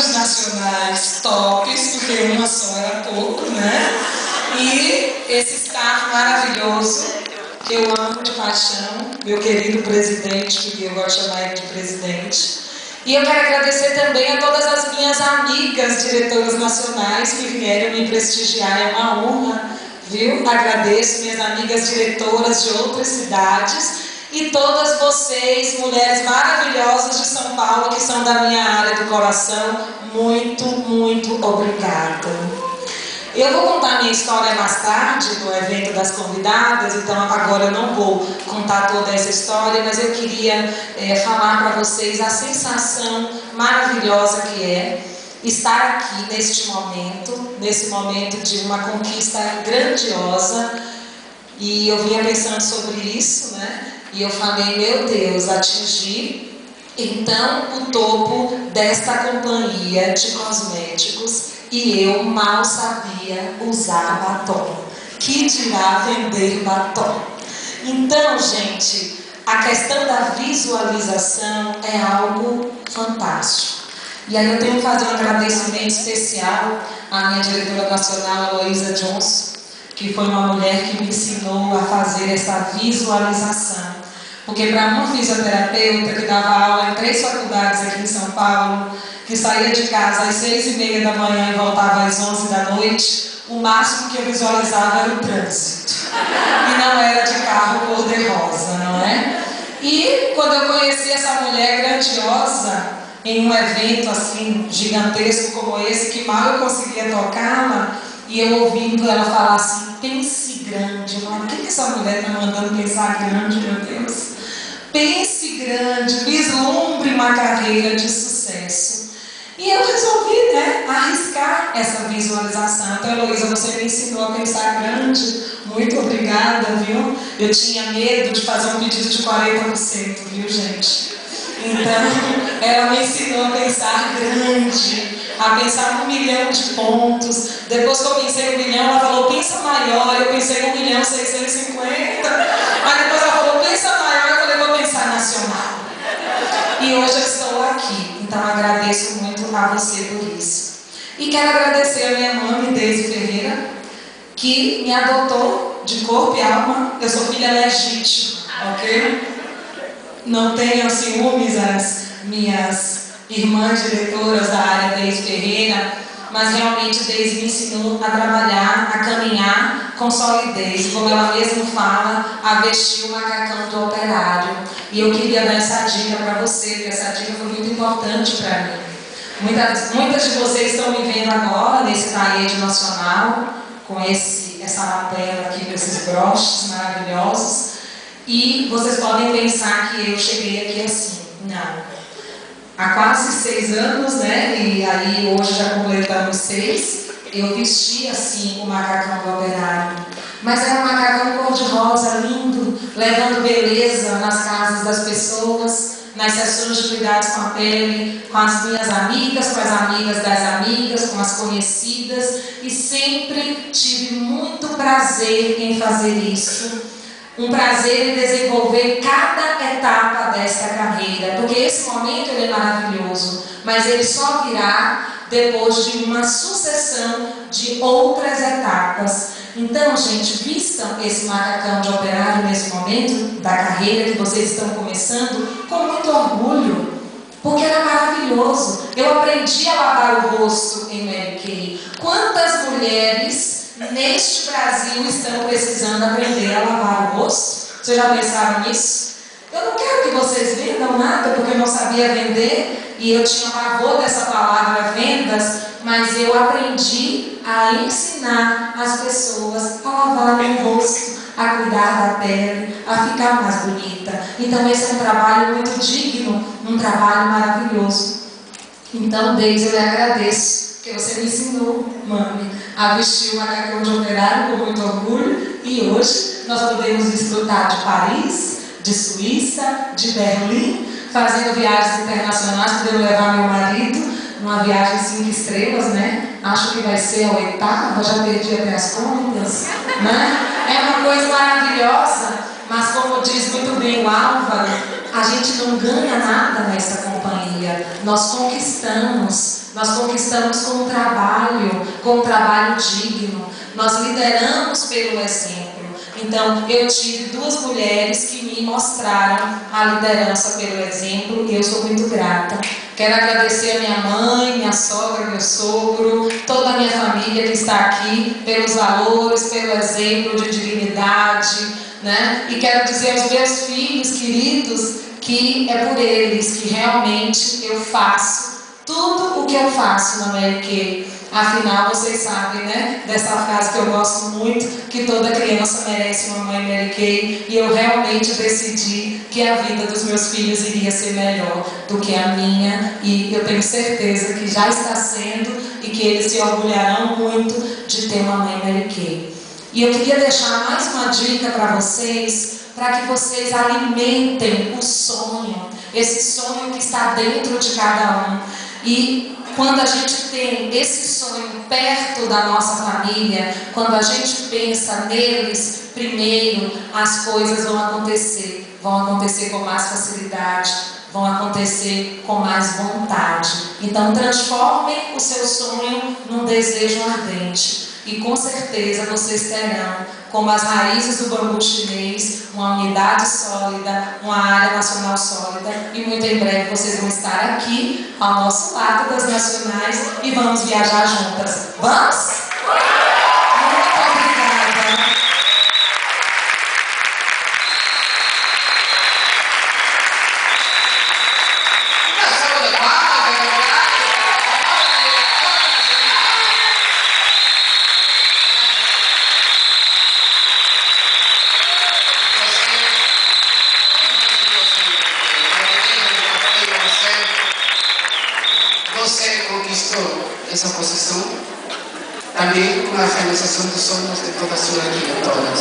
diretoras nacionais tops, porque uma só era pouco, né? E esse staff maravilhoso, que eu amo de paixão, meu querido presidente, que eu gosto de chamar ele de presidente. E eu quero agradecer também a todas as minhas amigas diretoras nacionais que vieram me prestigiar, é uma honra, viu? Agradeço minhas amigas diretoras de outras cidades e todas vocês, mulheres maravilhosas de São Paulo, que são da minha área do coração, muito, muito obrigada. Eu vou contar minha história mais tarde, no evento das convidadas, então agora eu não vou contar toda essa história, mas eu queria falar para vocês a sensação maravilhosa que é estar aqui neste momento, nesse momento de uma conquista grandiosa. E eu vinha pensando sobre isso, né? E eu falei, meu Deus, atingi então o topo desta companhia de cosméticos e eu mal sabia usar batom. Que dirá vender batom? Então, gente, a questão da visualização é algo fantástico. E aí eu tenho que fazer um agradecimento especial à minha diretora nacional, Heloísa Johnson, que foi uma mulher que me ensinou a fazer essa visualização. Porque para uma fisioterapeuta que dava aula em 3 faculdades aqui em São Paulo, que saía de casa às 6h30 da manhã e voltava às 11 da noite, o máximo que eu visualizava era o trânsito. E não era de carro cor-de-rosa, não é? E quando eu conheci essa mulher grandiosa, em um evento assim gigantesco como esse, que mal eu conseguia tocá-la, e eu ouvindo ela falar assim, pense grande. Eu falei, o que essa mulher está mandando pensar grande, meu Deus? Pense grande, vislumbre uma carreira de sucesso. E eu resolvi, né, arriscar essa visualização. Então, Heloísa, você me ensinou a pensar grande. Muito obrigada, viu? Eu tinha medo de fazer um pedido de 40%, viu, gente? Então, ela me ensinou a pensar grande, a pensar 1 milhão de pontos. Depois que eu pensei 1 milhão, ela falou, pensa maior. Eu pensei 1.650.000. Aí depois ela falou, pensa maior. Eu falei, vou pensar nacional. E hoje eu estou aqui. Então, agradeço muito a você por isso. E quero agradecer a minha mãe, Deise Ferreira, que me adotou de corpo e alma. Eu sou filha legítima, ok? Não tenham ciúmes as minhas irmãs diretoras da área Deise Ferreira, mas realmente Deise me ensinou a trabalhar, a caminhar com solidez, como ela mesma fala, a vestir o macacão do operário. E eu queria dar essa dica para você, porque essa dica foi muito importante para mim. Muitas de vocês estão me vendo agora nesse taete nacional, com essa lapela aqui, com esses broches maravilhosos. E vocês podem pensar que eu cheguei aqui assim. Não. Há quase 6 anos, né? E aí hoje já completamos 6. Eu vesti assim o macacão do operário. Mas era um macacão cor-de-rosa, lindo, levando beleza nas casas das pessoas, nas sessões de cuidados com a pele, com as minhas amigas, com as amigas das amigas, com as conhecidas. E sempre tive muito prazer em fazer isso. Um prazer em desenvolver cada etapa desta carreira, porque esse momento ele é maravilhoso, mas ele só virá depois de uma sucessão de outras etapas. Então, gente, vistam esse macacão de operário nesse momento da carreira que vocês estão começando com muito orgulho, porque era maravilhoso. Eu aprendi a lavar o rosto em Mary Kay. Quantas mulheres neste Brasil estão precisando aprender a lavar o rosto? Vocês já pensaram nisso? Eu não quero que vocês vendam nada, porque eu não sabia vender e eu tinha pavor dessa palavra vendas, mas eu aprendi a ensinar as pessoas a lavarem o rosto, a cuidar da pele, a ficar mais bonita. Então esse é um trabalho muito digno, um trabalho maravilhoso. Então, Deise, eu lhe agradeço, porque você me ensinou, mami, a vestir o macacão de operário com muito orgulho. E hoje nós podemos desfrutar de Paris, de Suíça, de Berlim, fazendo viagens internacionais, podendo levar meu marido numa viagem 5 estrelas, né? Acho que vai ser a 8ª, já perdi até as contas, né? É uma coisa maravilhosa, mas como diz muito bem o Álvaro, a gente não ganha nada nessa companhia, nós conquistamos nós conquistamos com um trabalho digno, nós lideramos pelo exemplo. Então, eu tive duas mulheres que me mostraram a liderança pelo exemplo e eu sou muito grata. Quero agradecer a minha mãe, minha sogra, meu sogro, toda a minha família que está aqui, pelos valores, pelo exemplo de dignidade, né? E quero dizer aos meus filhos queridos que é por eles que realmente eu faço tudo o que eu faço na Mary Kay. Afinal, vocês sabem, né, dessa frase que eu gosto muito, que toda criança merece uma mãe Mary Kay, e eu realmente decidi que a vida dos meus filhos iria ser melhor do que a minha, e eu tenho certeza que já está sendo, e que eles se orgulharão muito de ter uma mãe Mary Kay. E eu queria deixar mais uma dica para vocês, para que vocês alimentem o sonho, esse sonho que está dentro de cada um. E quando a gente tem esse sonho perto da nossa família, quando a gente pensa neles primeiro, as coisas vão acontecer com mais facilidade, vão acontecer com mais vontade. Então transformem o seu sonho num desejo ardente. E com certeza vocês terão, como as raízes do bambu chinês, uma unidade sólida, uma área nacional sólida, e muito em breve vocês vão estar aqui, ao nosso lado das nacionais, e vamos viajar juntas. Vamos? Muito obrigada! Você conquistou essa posição também com a realização dos sonhos de toda a sua vida, todas.